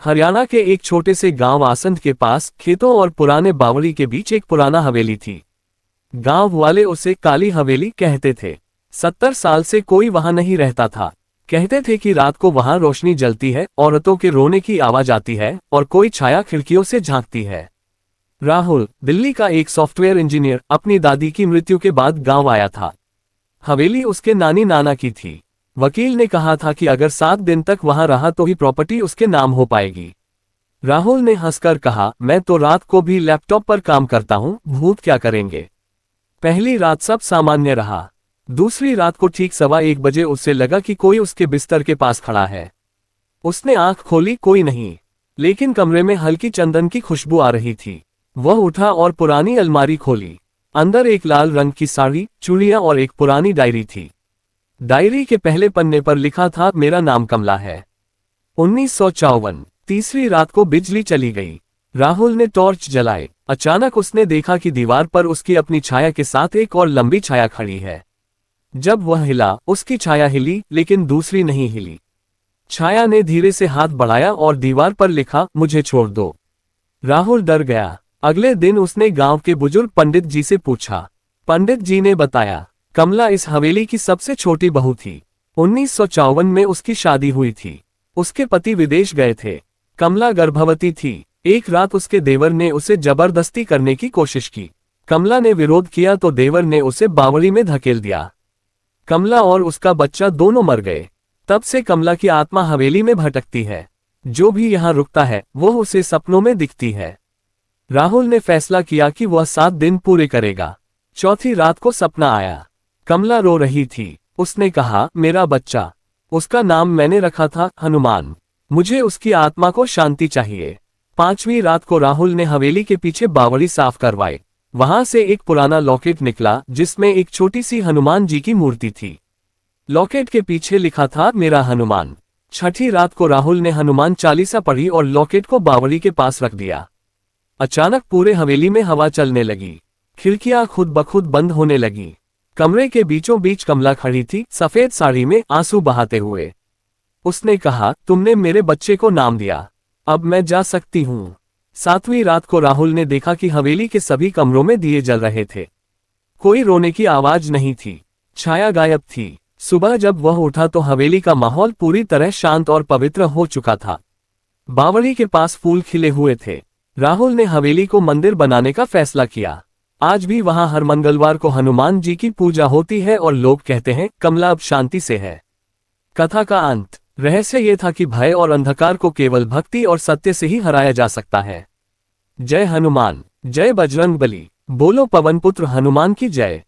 हरियाणा के एक छोटे से गांव आसंद के पास खेतों और पुराने बावड़ी के बीच एक पुराना हवेली थी। गांव वाले उसे काली हवेली कहते थे। 70 साल से कोई वहां नहीं रहता था। कहते थे कि रात को वहां रोशनी जलती है, औरतों के रोने की आवाज आती है और कोई छाया खिड़कियों से झांकती है। राहुल, दिल्ली का एक सॉफ्टवेयर इंजीनियर, अपनी दादी की मृत्यु के बाद गांव आया था। हवेली उसके नानी नाना की थी। वकील ने कहा था कि अगर 7 दिन तक वहां रहा तो ही प्रॉपर्टी उसके नाम हो पाएगी। राहुल ने हंसकर कहा, मैं तो रात को भी लैपटॉप पर काम करता हूं, भूत क्या करेंगे। पहली रात सब सामान्य रहा। दूसरी रात को ठीक 1:15 बजे उसे लगा कि कोई उसके बिस्तर के पास खड़ा है। उसने आंख खोली, कोई नहीं, लेकिन कमरे में हल्की चंदन की खुशबू आ रही थी। वह उठा और पुरानी अलमारी खोली। अंदर एक लाल रंग की साड़ी, चूड़ियां और एक पुरानी डायरी थी। डायरी के पहले पन्ने पर लिखा था, मेरा नाम कमला है, 1954। तीसरी रात को बिजली चली गई। राहुल ने टॉर्च जलाई। अचानक उसने देखा कि दीवार पर उसकी अपनी छाया के साथ एक और लंबी छाया खड़ी है। जब वह हिला, उसकी छाया हिली, लेकिन दूसरी नहीं हिली। छाया ने धीरे से हाथ बढ़ाया और दीवार पर लिखा, मुझे छोड़ दो। राहुल डर गया। अगले दिन उसने गांव के बुजुर्ग पंडित जी से पूछा। पंडित जी ने बताया, कमला इस हवेली की सबसे छोटी बहू थी। 1954 में उसकी शादी हुई थी। उसके पति विदेश गए थे। कमला गर्भवती थी। एक रात उसके देवर ने उसे जबरदस्ती करने की कोशिश की। कमला ने विरोध किया तो देवर ने उसे बावड़ी में धकेल दिया। कमला और उसका बच्चा दोनों मर गए। तब से कमला की आत्मा हवेली में भटकती है। जो भी यहाँ रुकता है वो उसे सपनों में दिखती है। राहुल ने फैसला किया कि वह 7 दिन पूरे करेगा। चौथी रात को सपना आया। कमला रो रही थी। उसने कहा, मेरा बच्चा, उसका नाम मैंने रखा था हनुमान, मुझे उसकी आत्मा को शांति चाहिए। 5वीं रात को राहुल ने हवेली के पीछे बावड़ी साफ करवाई। वहां से एक पुराना लॉकेट निकला जिसमें एक छोटी सी हनुमान जी की मूर्ति थी। लॉकेट के पीछे लिखा था, मेरा हनुमान। 6ठी रात को राहुल ने हनुमान चालीसा पढ़ी और लॉकेट को बावड़ी के पास रख दिया। अचानक पूरे हवेली में हवा चलने लगी। खिड़कियां खुद ब खुद बंद होने लगी। कमरे के बीचों बीच कमला खड़ी थी, सफेद साड़ी में, आंसू बहाते हुए। उसने कहा, तुमने मेरे बच्चे को नाम दिया, अब मैं जा सकती हूँ। 7वीं रात को राहुल ने देखा कि हवेली के सभी कमरों में दिए जल रहे थे। कोई रोने की आवाज नहीं थी। छाया गायब थी। सुबह जब वह उठा तो हवेली का माहौल पूरी तरह शांत और पवित्र हो चुका था। बावड़ी के पास फूल खिले हुए थे। राहुल ने हवेली को मंदिर बनाने का फैसला किया। आज भी वहां हर मंगलवार को हनुमान जी की पूजा होती है और लोग कहते हैं, कमला अब शांति से है। कथा का अंत। रहस्य ये था कि भय और अंधकार को केवल भक्ति और सत्य से ही हराया जा सकता है। जय हनुमान, जय बजरंग बली। बोलो पवन पुत्र हनुमान की जय।